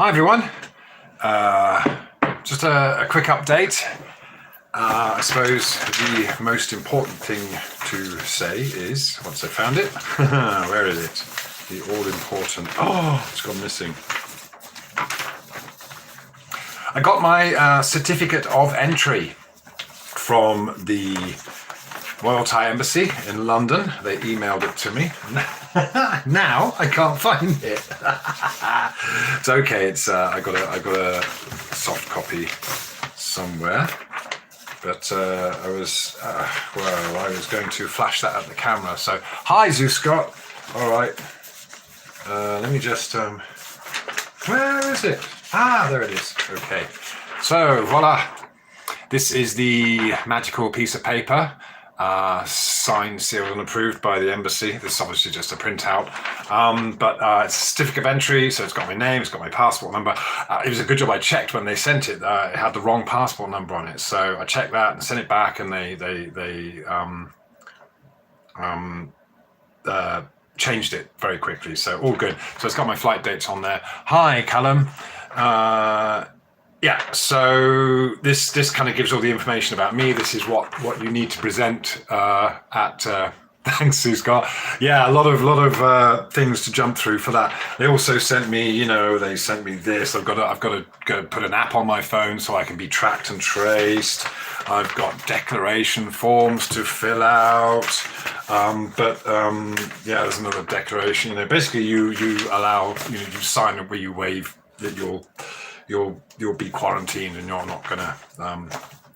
Hi everyone. Just a quick update. I suppose the most important thing to say is, once I found it, where is it? The all-important, it's gone missing. I got my certificate of entry from the Royal Thai Embassy in London. They emailed it to me. Now I can't find it. It's okay. It's I got a soft copy somewhere, but I was going to flash that at the camera. So hi, Zoo Scott. All right. Let me just. Where is it? There it is. Okay. So voila. This is the magical piece of paper. Signed, sealed and approved by the embassy. This is obviously just a printout, but it's a certificate of entry, so it's got my name, it's got my passport number. It was a good job I checked when they sent it. It had the wrong passport number on it, so I checked that and sent it back, and they changed it very quickly, so all good. So it's got my flight dates on there. Hi, Callum. Yeah, so this kind of gives all the information about me. This is what you need to present at. Thanks, Sue Scott. Yeah, a lot of things to jump through for that. They also sent me, they sent me this. I've got to go put an app on my phone so I can be tracked and traced. I've got declaration forms to fill out. Yeah, there's another declaration. Basically you allow, you sign it where you waive that you'll be quarantined and you're not gonna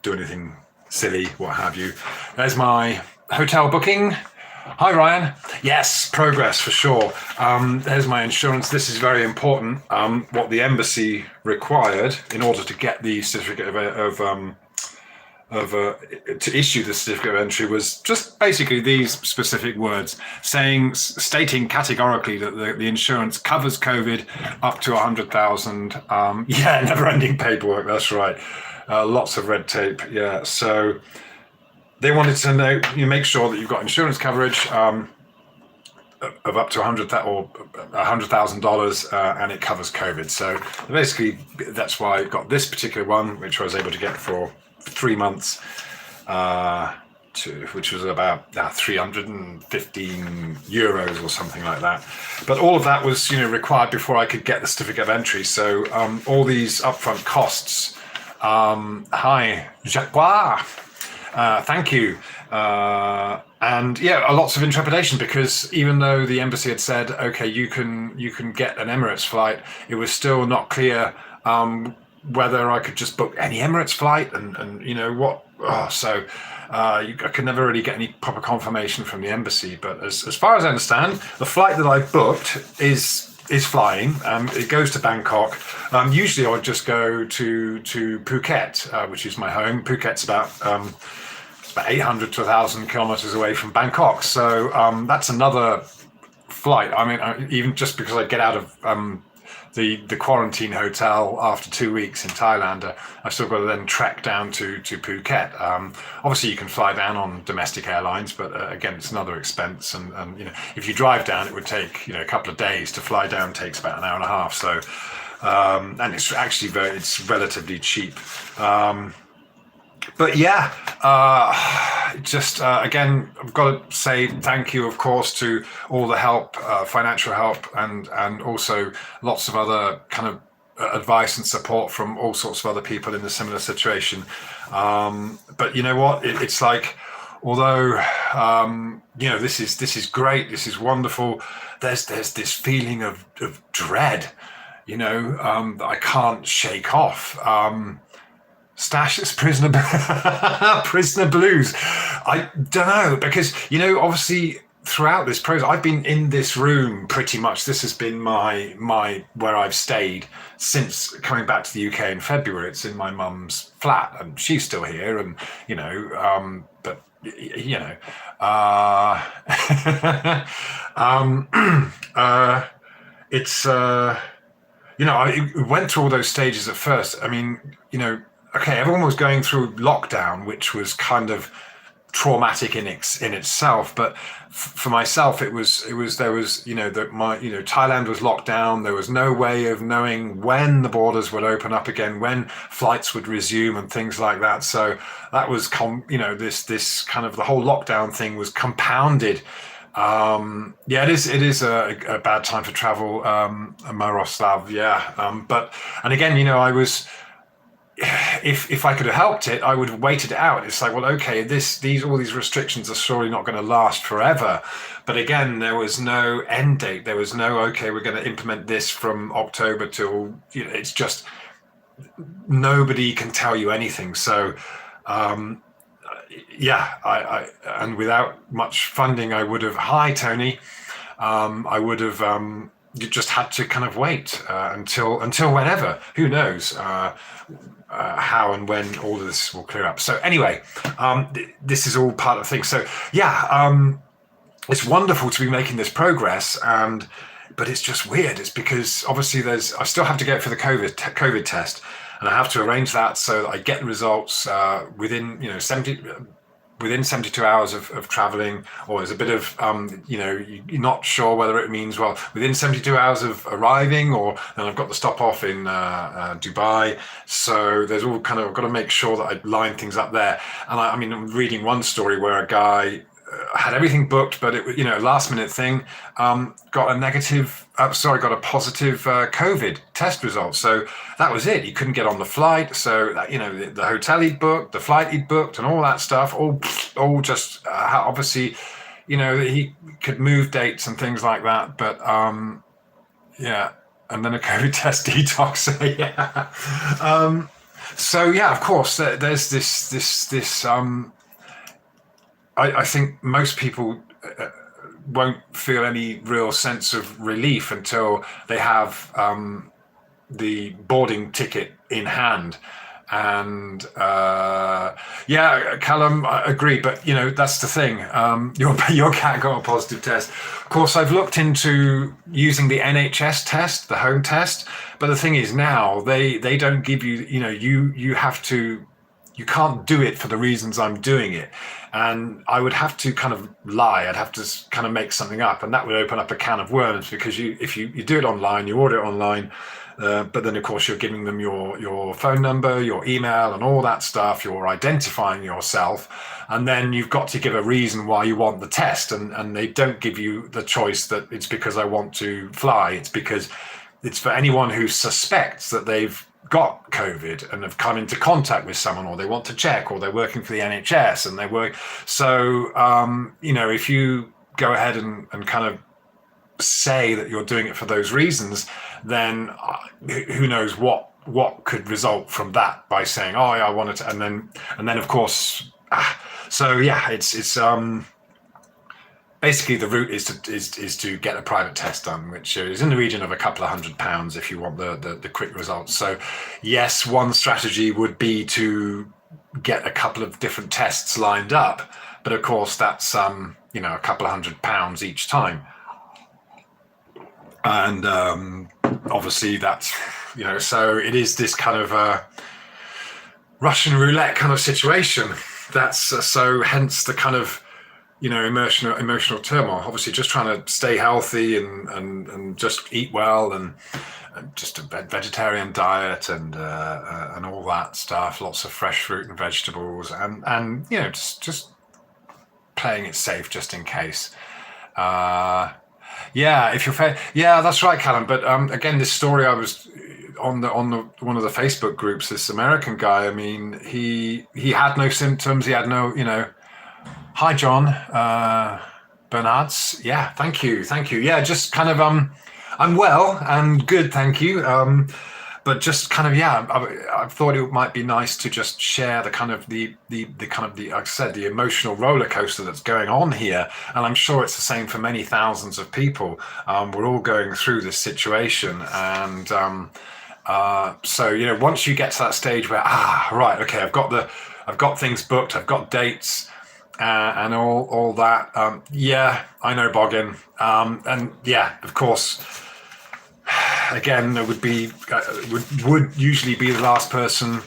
do anything silly, what have you. There's my hotel booking. Hi Ryan. Yes, progress for sure. There's my insurance. This is very important. What the embassy required in order to get the certificate to issue the certificate of entry was just basically these specific words, stating categorically that the insurance covers COVID up to 100,000. Yeah, never-ending paperwork. That's right. Lots of red tape. Yeah. So they wanted to know, make sure that you've got insurance coverage of up to $100,000, and it covers COVID. So basically, that's why I got this particular one, which I was able to get for 3 months, which was about 315 euros or something like that. But all of that was, required before I could get the certificate of entry. So all these upfront costs. Hi, Jacques. Thank you. And yeah, lots of intrepidation, because even though the embassy had said, okay, you can get an Emirates flight, it was still not clear whether I could just book any Emirates flight and what. I could never really get any proper confirmation from the embassy. But as far as I understand, the flight that I booked is flying. It goes to Bangkok. Usually I would just go to Phuket, which is my home. Phuket's about 800 to 1,000 kilometers away from Bangkok. So that's another flight. I mean, even just because I get out of the quarantine hotel after 2 weeks in Thailand, I've still got to then trek down to Phuket. Obviously, you can fly down on domestic airlines, but again, it's another expense. And if you drive down, it would take a couple of days. To fly down takes about an hour and a half. So, and it's actually it's relatively cheap. But yeah, again, I've got to say thank you, of course, to all the help, financial help, and also lots of other kind of advice and support from all sorts of other people in a similar situation. But you know what? It's like, although this is great, this is wonderful. There's this feeling of dread, that I can't shake off. Stash's prisoner blues. I don't know, because obviously throughout this process I've been in this room pretty much. This has been my where I've stayed since coming back to the UK in February. It's in my mum's flat and she's still here, and but it's I went through all those stages at first. I mean, okay, everyone was going through lockdown, which was kind of traumatic in itself, but for myself, it was there was Thailand was locked down. There was no way of knowing when the borders would open up again, when flights would resume, and things like that. So that was this kind of the whole lockdown thing was compounded. It is a bad time to travel, Miroslav. And again, I was. If I could have helped it, I would have waited it out. It's like, well, okay, all these restrictions are surely not going to last forever. But again, there was no end date. There was no, okay, we're going to implement this from October till, it's just nobody can tell you anything. So, I and without much funding, I would have, hi, Tony, I would have, you just had to kind of wait until whenever, who knows, how and when all of this will clear up. So anyway, this is all part of the thing. So it's wonderful to be making this progress, but it's just weird. It's because obviously I still have to go for the COVID test, and I have to arrange that so that I get the results within 72 hours of traveling, or there's a bit of, you're not sure whether it means, well, within 72 hours of arriving, or then I've got the stop off in Dubai. So there's all kind of, I've got to make sure that I line things up there. And I'm reading one story where a guy had everything booked, but it was, last minute thing, got a positive COVID test result. So that was it. He couldn't get on the flight. So that, the hotel he'd booked, the flight he'd booked, and all that stuff, all just obviously, he could move dates and things like that. But and then a COVID test detox. So of course, there's this. I think most people won't feel any real sense of relief until they have the boarding ticket in hand. And Callum, I agree, but that's the thing. Your cat got a positive test. Of course, I've looked into using the NHS test, the home test, but the thing is now they don't give you. You have to. You can't do it for the reasons I'm doing it. And I would have to kind of lie. I'd have to kind of make something up, and that would open up a can of worms, because if you do it online, you order it online, but then of course you're giving them your phone number, your email, and all that stuff. You're identifying yourself, and then you've got to give a reason why you want the test. And they don't give you the choice that it's because I want to fly. It's because it's for anyone who suspects that they've got COVID and have come into contact with someone, or they want to check, or they're working for the NHS and they work. So, if you go ahead and kind of say that you're doing it for those reasons, then who knows what could result from that by saying, oh yeah, I wanted to, and then of course, it's basically, the route is to get a private test done, which is in the region of a couple of £100 if you want the quick results. So yes, one strategy would be to get a couple of different tests lined up, but of course that's a couple of £100 each time, and obviously that's so it is this kind of Russian roulette kind of situation. That's so hence the kind of emotional turmoil. Obviously, just trying to stay healthy and just eat well, and just a vegetarian diet and all that stuff. Lots of fresh fruit and vegetables, and just playing it safe just in case. If you're fair, that's right, Callum. But again, this story I was on one of the Facebook groups. This American guy. I mean, he had no symptoms. He had no Hi, John. Bernards. Yeah, thank you. Yeah, just kind of, I'm well and good, thank you. But just kind of, I thought it might be nice to just share the kind of the like I said, the emotional roller coaster that's going on here. And I'm sure it's the same for many thousands of people. We're all going through this situation. And so, once you get to that stage where, right, okay, I've got things booked, I've got dates, and all that. I know, Boggin. And of course, again, it would usually be the last person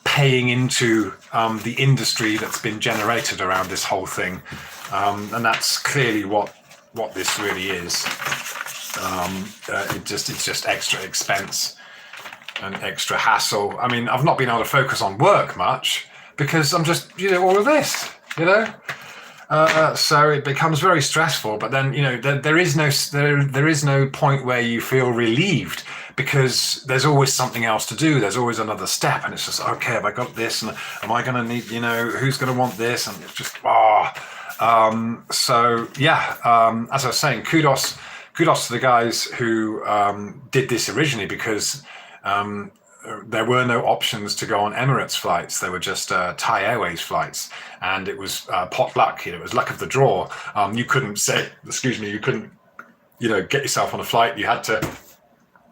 paying into the industry that's been generated around this whole thing, and that's clearly what this really is. It's just extra expense and extra hassle. I mean, I've not been able to focus on work much because I'm just, all of this, so it becomes very stressful. But then, there is no point where you feel relieved because there's always something else to do. There's always another step, and it's just, okay, have I got this? And am I going to need, who's going to want this? And it's just, as I was saying, kudos to the guys who did this originally, because there were no options to go on Emirates flights. There were just Thai Airways flights, and it was pot luck. It was luck of the draw. You couldn't get yourself on a flight. You had to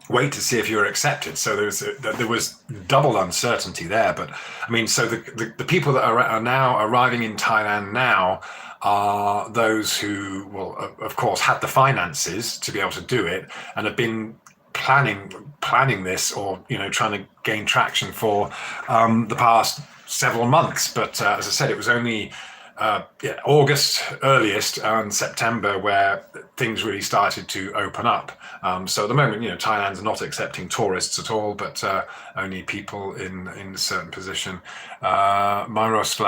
wait to see if you were accepted. So there was double uncertainty there. But I mean, so the people that are now arriving in Thailand now are those who, well, of course, had the finances to be able to do it and have been planning this, or trying to gain traction for the past several months. But as I said, it was only August earliest and September where things really started to open up. So at the moment, Thailand's not accepting tourists at all, but only people in a certain position. How do I say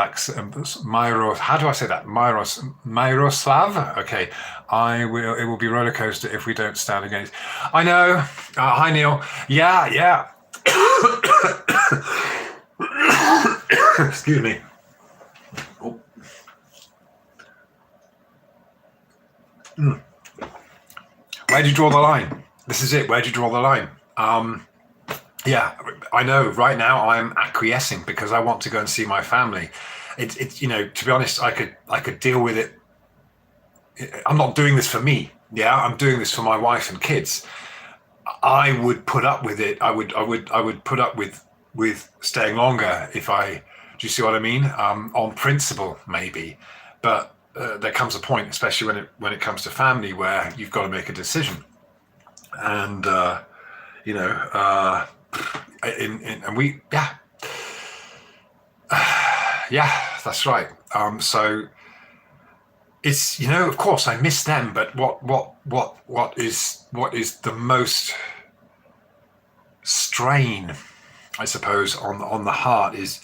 that? Myroslav. Okay, It will be roller coaster if we don't stand against. I know. Hi Neil. Yeah. Excuse me. Oh. Where do you draw the line? This is it. Where do you draw the line? Yeah, I know. Right now, I'm acquiescing because I want to go and see my family. It's to be honest, I could deal with it. I'm not doing this for me. Yeah, I'm doing this for my wife and kids. I would put up with it. I would put up with staying longer if I. Do you see what I mean? On principle, maybe, but. There comes a point, especially when it comes to family, where you've got to make a decision, and that's right. So it's of course I miss them, but what is the most strain, I suppose, on the heart is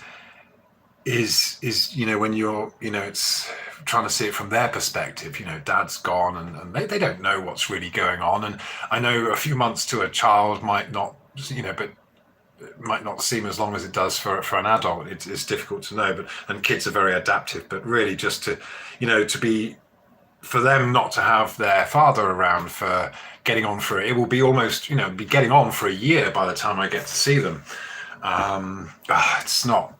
when you're it's trying to see it from their perspective. Dad's gone and they don't know what's really going on, and I know a few months to a child might not but it might not seem as long as it does for an adult. It's difficult to know, and kids are very adaptive, but really just to to be, for them not to have their father around for getting on for it will be almost be getting on for a year by the time I get to see them. It's not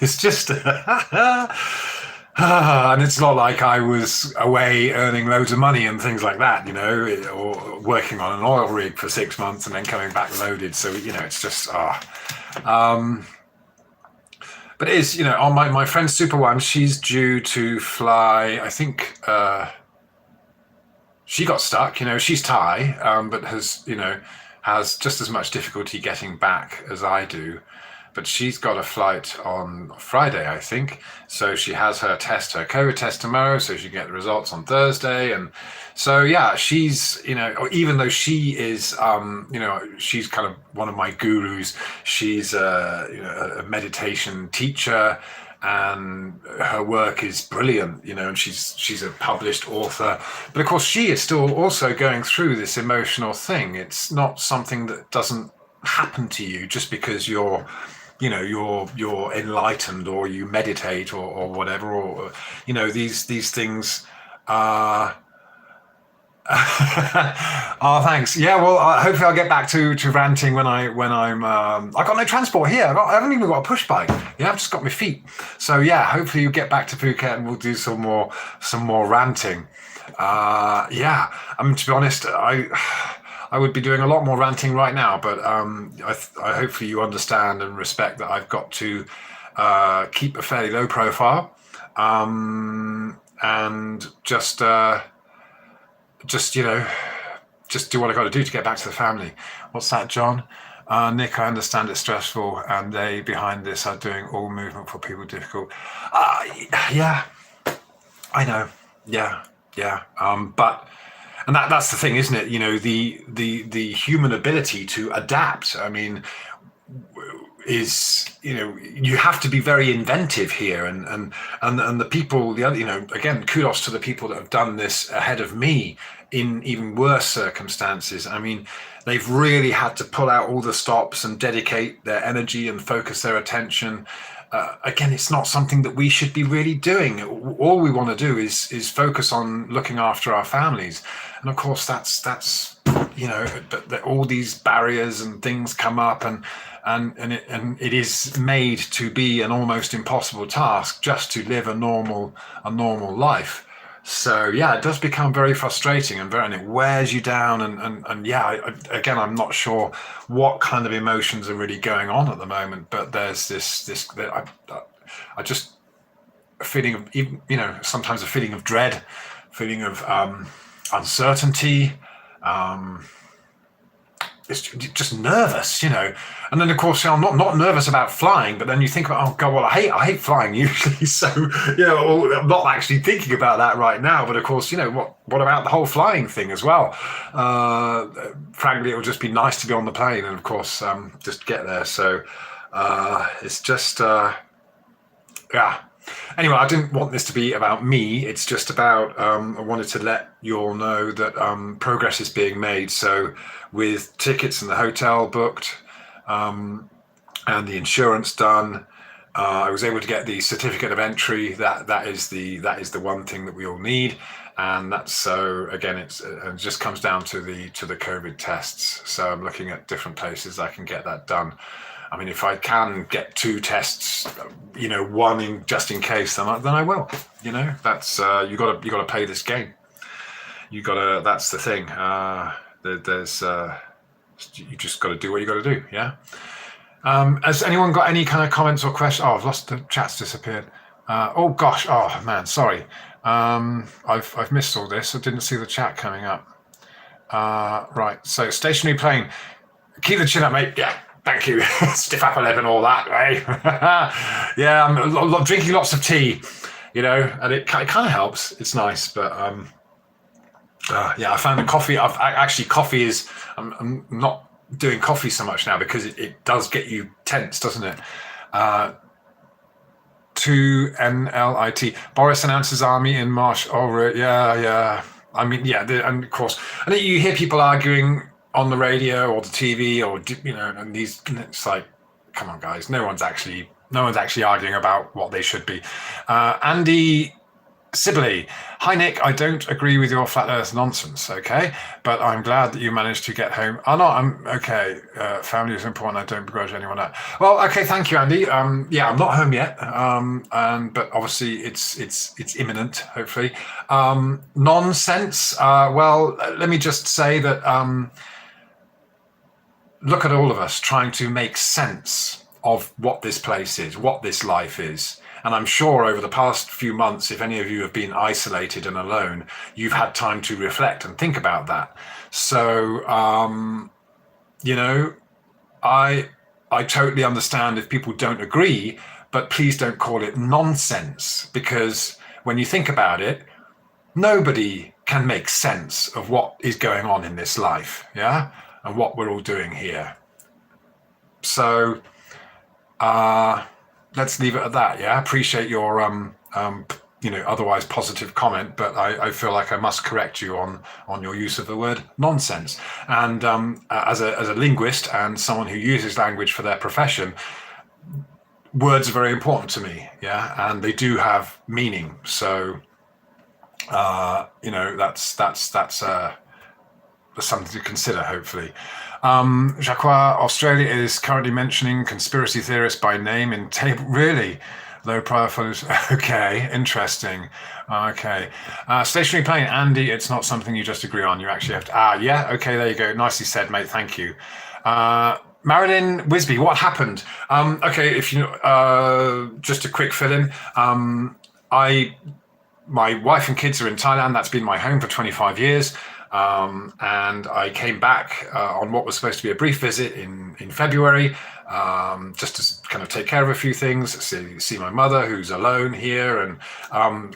it's just and it's not like I was away earning loads of money and things like that, or working on an oil rig for 6 months and then coming back loaded. So it's just but it is on my friend Super One, she's due to fly. I think she got stuck. She's Thai, but has just as much difficulty getting back as I do. But she's got a flight on Friday, I think. So she has her COVID test tomorrow, so she get the results on Thursday. And so, yeah, she's, even though she is, she's kind of one of my gurus. She's a meditation teacher, and her work is brilliant, and she's a published author. But of course, she is still also going through this emotional thing. It's not something that doesn't happen to you just because you're enlightened or you meditate or whatever, or these things are. Oh, thanks. Yeah, well, hopefully I'll get back to ranting when I'm. I got no transport here. I haven't even got a push bike. Yeah, I've just got my feet. So yeah, hopefully you get back to Phuket and we'll do some more ranting. Yeah, to be honest, I would be doing a lot more ranting right now, but I hopefully you understand and respect that I've got to keep a fairly low profile, and just do what I got to do to get back to the family. What's that, John? Nick, I understand it's stressful, and they behind this are doing all movement for people difficult. Yeah, I know. Yeah, yeah. But and that's the thing, isn't it? You know, the human ability to adapt. I mean, is, you know, you have to be very inventive here, and the people, the other, you know, again, kudos to the people that have done this ahead of me in even worse circumstances. I mean, they've really had to pull out all the stops and dedicate their energy and focus their attention. Again, it's not something that we should be really doing. All we want to do is focus on looking after our families, and of course that's you know, but all these barriers and things come up, and it is made to be an almost impossible task just to live a normal life. So yeah, it does become very frustrating, and it wears you down, and yeah, again, I'm not sure what kind of emotions are really going on at the moment, but there's I just a feeling of, you know, sometimes a feeling of dread, feeling of uncertainty. It's just nervous, you know. And then of course, you know, I'm not nervous about flying, but then you think about, oh god, well, I hate flying usually, so you know, I'm not actually thinking about that right now. But of course, you know, what about the whole flying thing as well? Frankly, it would just be nice to be on the plane, and of course, just get there. So it's just yeah. Anyway, I didn't want this to be about me. It's just about, I wanted to let you all know that progress is being made. So with tickets and the hotel booked, and the insurance done, I was able to get the certificate of entry. That is the one thing that we all need. And that's, so again, it just comes down to the COVID tests. So I'm looking at different places I can get that done. I mean, if I can get 2 tests, you know, one just in case, then I will. You know, that's you got to play this game. That's the thing. There's you just got to do what you got to do. Yeah. Has anyone got any kind of comments or questions? Oh, I've lost, the chat's disappeared. Oh gosh. Oh man, sorry. I've missed all this. I didn't see the chat coming up. Right. So stationary plane. Keep the chin up, mate. Yeah. Thank you. Stiff upper lip and all that, right? Yeah, I'm drinking lots of tea, you know, and it kind of helps. It's nice, but yeah, I found the coffee. Coffee is. I'm not doing coffee so much now because it does get you tense, doesn't it? 2NLIT. Boris announces army in March. Oh, yeah. I mean, yeah, and of course, I think you hear people arguing on the radio or the TV, or, you know, and these, it's like, come on guys, no one's actually arguing about what they should be. Andy Sibley, hi Nick, I don't agree with your flat earth nonsense, okay, but I'm glad that you managed to get home. Oh no, I'm okay. Family is important. I don't begrudge anyone that. Well, okay, thank you, Andy. Yeah, I'm not home yet, but obviously it's imminent, hopefully. Nonsense. Well, let me just say that look at all of us trying to make sense of what this place is, what this life is. And I'm sure over the past few months, if any of you have been isolated and alone, you've had time to reflect and think about that. So, you know, I totally understand if people don't agree, but please don't call it nonsense, because when you think about it, nobody can make sense of what is going on in this life, yeah? And what we're all doing here. So let's leave it at that. Yeah, appreciate your you know, otherwise positive comment, but I feel like I must correct you on your use of the word nonsense. And as a linguist and someone who uses language for their profession, words are very important to me. Yeah, and they do have meaning. So you know, that's something to consider, hopefully. Jacques, Australia is currently mentioning conspiracy theorists by name in table. Really? Low profile. Okay, interesting. Okay. Stationary plane, Andy, it's not something you just agree on. You actually have to. Yeah, okay, there you go. Nicely said, mate. Thank you. Marilyn Wisby, what happened? Okay, if you just a quick fill in. My wife and kids are in Thailand. That's been my home for 25 years. And I came back on what was supposed to be a brief visit in February, just to kind of take care of a few things, see my mother who's alone here. And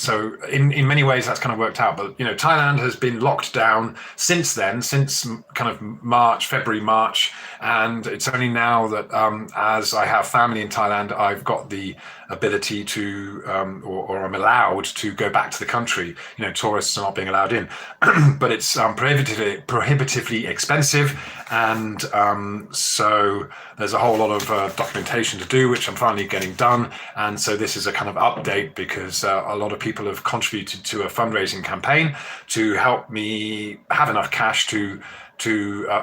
so in many ways that's kind of worked out. But, Thailand has been locked down since then, since kind of February, March. And it's only now that as I have family in Thailand, I've got the ability to, or I'm allowed to go back to the country. Tourists are not being allowed in, but it's prohibitively expensive, and so there's a whole lot of documentation to do, which I'm finally getting done. And so this is a kind of update because a lot of people have contributed to a fundraising campaign to help me have enough cash to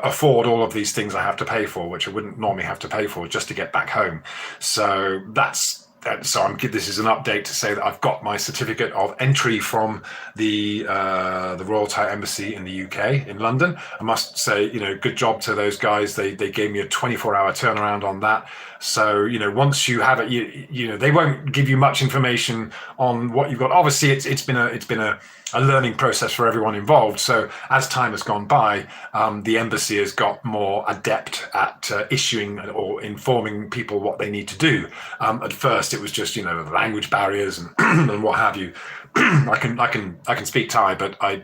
afford all of these things I have to pay for, which I wouldn't normally have to pay for, just to get back home. So this is an update to say that I've got my certificate of entry from the Royal Thai Embassy in the UK in London. I must say, good job to those guys. They gave me a 24-hour turnaround on that. So, once you have it, they won't give you much information on what you've got. Obviously, it's been a learning process for everyone involved. So as time has gone by, the embassy has got more adept at issuing or informing people what they need to do. At first, it was just the language barriers and and what have you. I can speak Thai, but I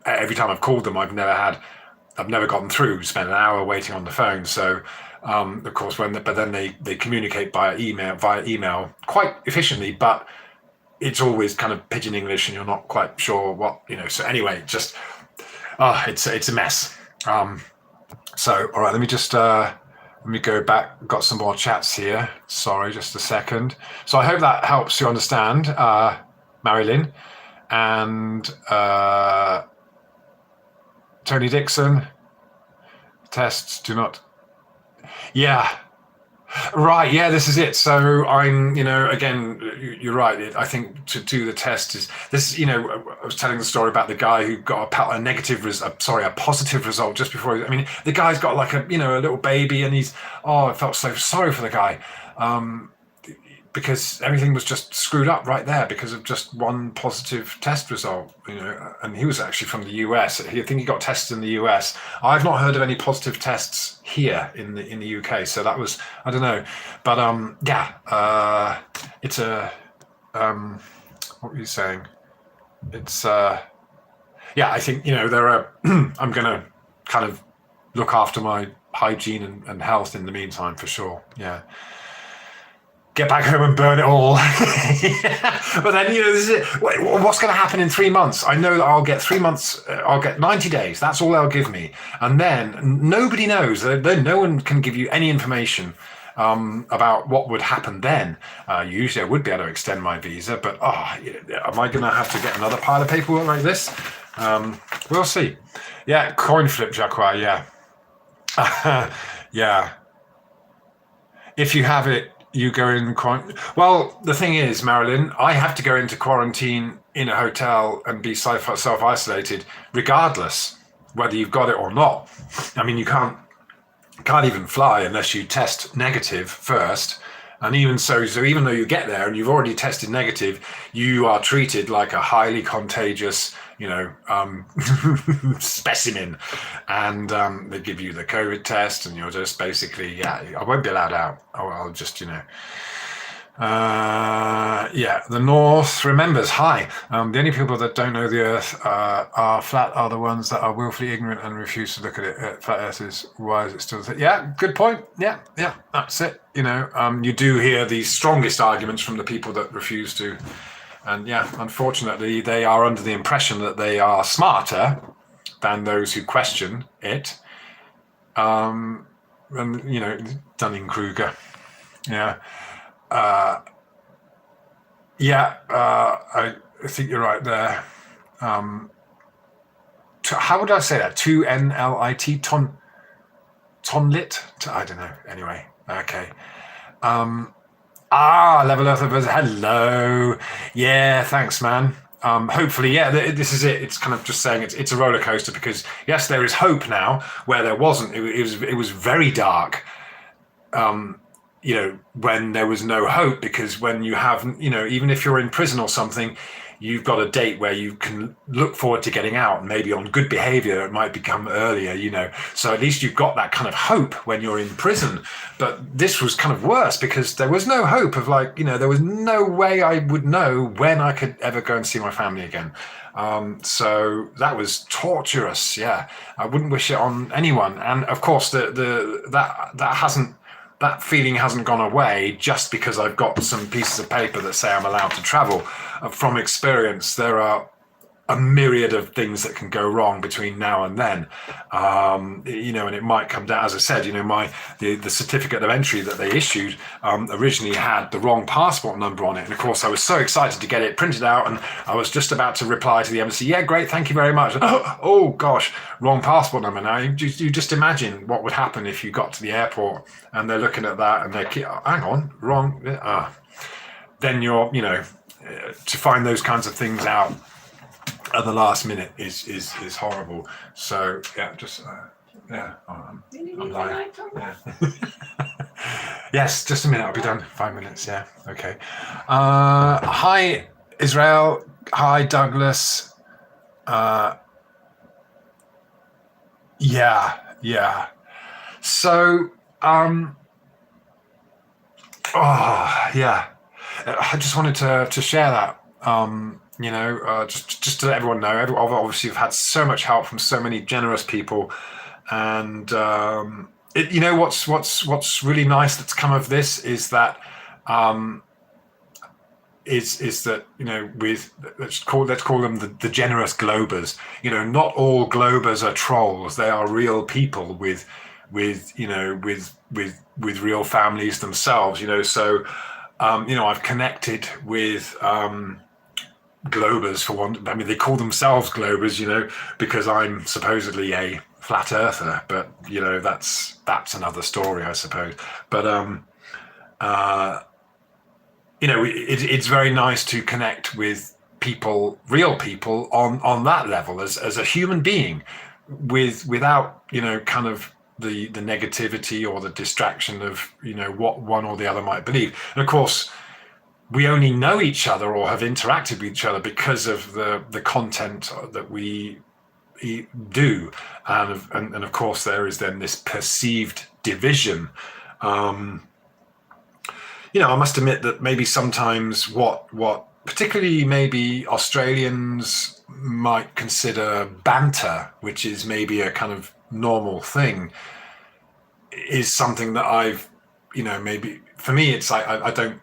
every time I've called them, I've never gotten through. Spent an hour waiting on the phone. So of course, but then they communicate via email quite efficiently, but it's always kind of pidgin English and you're not quite sure what, so anyway, just, it's a mess. So, all right, let me go back. Got some more chats here. Sorry, just a second. So I hope that helps you understand, Marilyn and Tony Dixon. Tests do not. Yeah. Right, yeah, this is it. So I'm, again, you're right. I think to do the test is this. I was telling the story about the guy who got a positive result just before. The guy's got like a little baby, and I felt so sorry for the guy, because everything was just screwed up right there because of just one positive test result. And he was actually from the US. I think he got tested in the US. I've not heard of any positive tests here in the UK. So that was, I don't know, but it's a what were you saying? It's I think there are. I'm gonna kind of look after my hygiene and health in the meantime for sure. Yeah. Get back home and burn it all. But then, this is it. What's going to happen in 3 months? I know that I'll get 3 months, I'll get 90 days. That's all they'll give me. And then nobody knows. No one can give you any information about what would happen then. Usually I would be able to extend my visa, but am I going to have to get another pile of paperwork like this? We'll see. Yeah, coin flip, Jacques, yeah. Yeah. If you have it, you go in quarantine. Well, the thing is, Marilyn, I have to go into quarantine in a hotel and be self-isolated, regardless whether you've got it or not. You can't even fly unless you test negative first. And even so even though you get there and you've already tested negative, you are treated like a highly contagious, specimen. And they give you the COVID test and you're just basically, I won't be allowed out. I'll just, the North remembers. Hi. The only people that don't know the Earth are flat are the ones that are willfully ignorant and refuse to look at it. Flat Earth is, why is it still? Yeah, good point. Yeah, that's it. You do hear the strongest arguments from the people that refuse to. And unfortunately, they are under the impression that they are smarter than those who question it. And Dunning-Kruger. Yeah. I think you're right there. How would I say that? 2NLIT? Tonlit? I don't know. Anyway, okay. Level Earth. Hello. Yeah, thanks, man. Hopefully, this is it. It's kind of just saying it's a roller coaster because yes, there is hope now where there wasn't. It was very dark. When there was no hope, because when you have, even if you're in prison or something, you've got a date where you can look forward to getting out, and maybe on good behavior it might become earlier, so at least you've got that kind of hope when you're in prison. But this was kind of worse because there was no hope of there was no way I would know when I could ever go and see my family again. So that was torturous. Yeah, I wouldn't wish it on anyone. And of course, that feeling hasn't gone away just because I've got some pieces of paper that say I'm allowed to travel. From experience, there are a myriad of things that can go wrong between now and then, and it might come down, as I said, the certificate of entry that they issued originally had the wrong passport number on it, and of course I was so excited to get it printed out, and I was just about to reply to the embassy, yeah, great, thank you very much. Oh gosh, wrong passport number. Now you just imagine what would happen if you got to the airport and they're looking at that and hang on, wrong. Then you're, to find those kinds of things out at the last minute is horrible. So yeah, I'm lying. Yeah. Yes, just a minute, I'll be done. 5 minutes. Yeah, okay. Hi Israel. Hi Douglas. Yeah. So yeah, I just wanted to share that. Just to let everyone know, obviously you've had so much help from so many generous people, and what's really nice that's come of this is that with let's call them the generous globers. Not all globers are trolls. They are real people with real families themselves. So I've connected with globers, for one. I mean, they call themselves globers, because I'm supposedly a flat earther, but that's another story, I suppose. But it's very nice to connect with people, real people, on that level as a human being, without kind of the negativity or the distraction of what one or the other might believe. And of course, we only know each other or have interacted with each other because of the content that we do, and of course there is then this perceived division. I must admit that maybe sometimes what particularly maybe Australians might consider banter, which is maybe a kind of normal thing, is something that I've maybe for me it's like I don't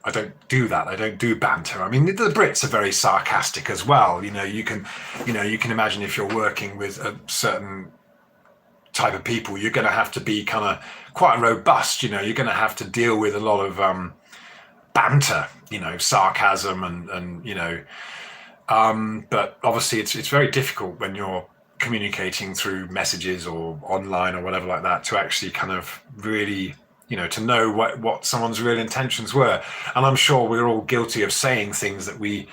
do that. I don't do banter. I mean, the Brits are very sarcastic as well. You can imagine if you're working with a certain type of people, you're going to have to be kind of quite robust. You're going to have to deal with a lot of banter, sarcasm and but obviously it's very difficult when you're communicating through messages or online or whatever like that to actually kind of really to know what someone's real intentions were. And I'm sure we're all guilty of saying things that we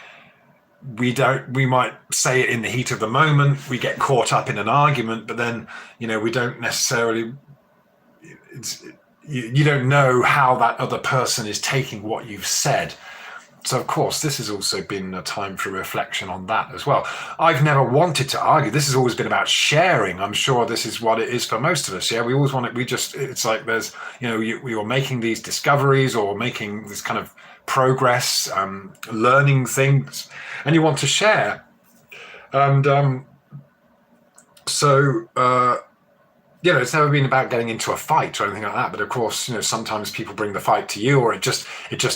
might say it in the heat of the moment. We get caught up in an argument, but then we don't necessarily, you don't know how that other person is taking what you've said. So of course this has also been a time for reflection on that as well. I've never wanted to argue. This has always been about sharing. I'm sure this is what it is for most of us. Yeah, we always want it. It's like there's we are making these discoveries or making this kind of progress, learning things, and you want to share. And it's never been about getting into a fight or anything like that. But of course, sometimes people bring the fight to you, or it just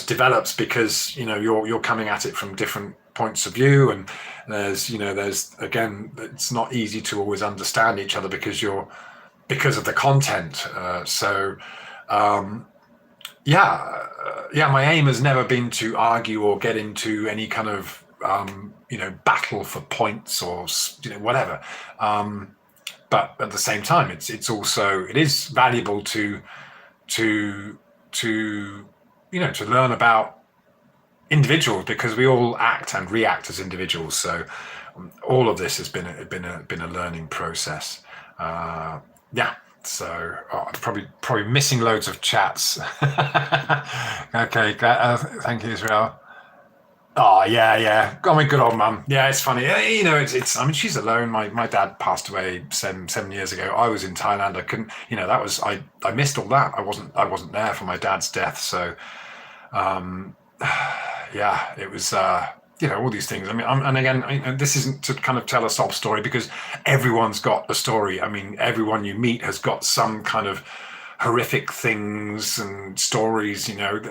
develops because you're coming at it from different points of view, and there's again, it's not easy to always understand each other because of the content. My aim has never been to argue or get into any kind of battle for points or whatever. But at the same time, it is valuable to learn about individuals, because we all act and react as individuals. So all of this has been a learning process. So probably missing loads of chats. Okay, thank you, Israel. Oh yeah, yeah. I mean, good old mum. Yeah, it's funny. You know, it's. I mean, she's alone. My dad passed away seven years ago. I was in Thailand. I couldn't. You know, that was I missed all that. I wasn't there for my dad's death. So yeah, it was. You know, all these things. I mean, and again, this isn't to kind of tell a sob story because everyone's got a story. I mean, everyone you meet has got some kind of horrific things and stories. You know,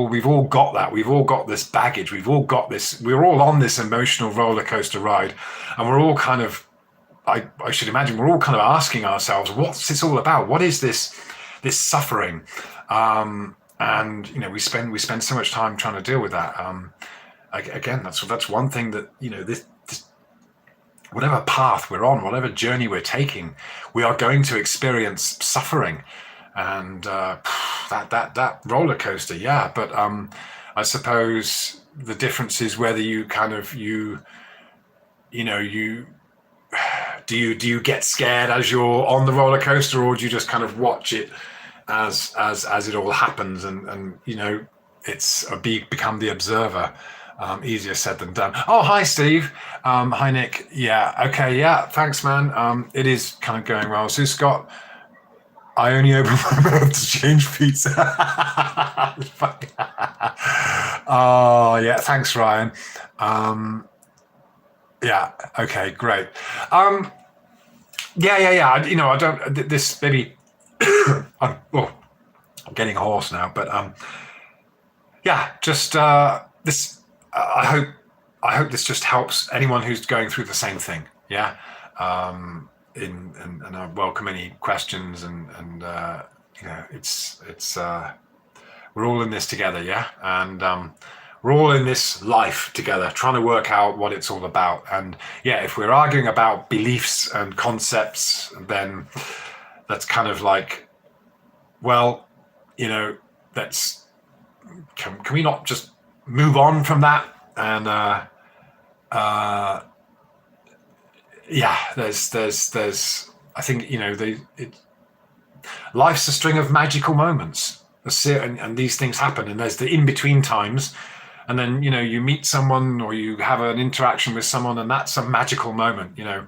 we've all got that. We've all got this baggage. We've all got this. We're all on this emotional roller coaster ride, and we're all kind of. I should imagine we're all kind of asking ourselves, what's this all about? What is this suffering? And you know, we spend so much time trying to deal with that. Again, that's one thing that, you know, this whatever path we're on, whatever journey we're taking, we are going to experience suffering, and that roller coaster. Yeah, but I suppose the difference is whether you kind of you know you do you get scared as you're on the roller coaster, or do you just kind of watch it as it all happens, and you know, become the observer. Easier said than done. Oh, hi, Steve. Hi, Nick. Yeah, okay, yeah, thanks, man. It is kind of going well. So, Scott, I only open my mouth to change pizza. Oh, yeah, thanks, Ryan. Yeah, okay, great. Yeah. You know, I don't. This maybe. I'm getting hoarse now, but yeah, just this. I hope this just helps anyone who's going through the same thing. Yeah. And I welcome any questions, and you know, it's we're all in this together. Yeah. And we're all in this life together, trying to work out what it's all about. And yeah, if we're arguing about beliefs and concepts, then that's kind of like, well, you know, that's can we not just move on from that? And yeah, there's I think, you know, life's a string of magical moments. And these things happen, and there's the in between times, and then, you know, you meet someone or you have an interaction with someone, and that's a magical moment. You know,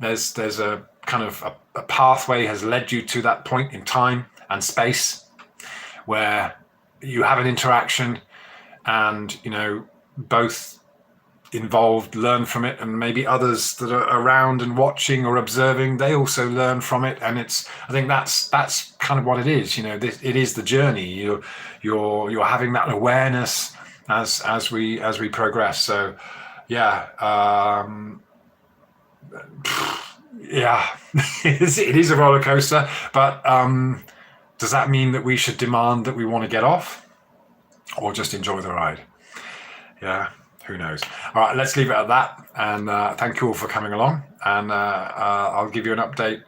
there's a kind of a pathway has led you to that point in time and space where you have an interaction, and, you know, both involved learn from it, and maybe others that are around and watching or observing, they also learn from it. And I think that's kind of what it is. You know, it is the journey. You're having that awareness as we progress. So yeah, yeah, it is a roller coaster, but does that mean that we should demand that we want to get off, or just enjoy the ride? Yeah, who knows? All right, let's leave it at that. And thank you all for coming along. And I'll give you an update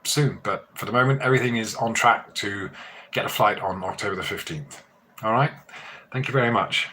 soon. But for the moment, everything is on track to get a flight on October the 15th. All right. Thank you very much.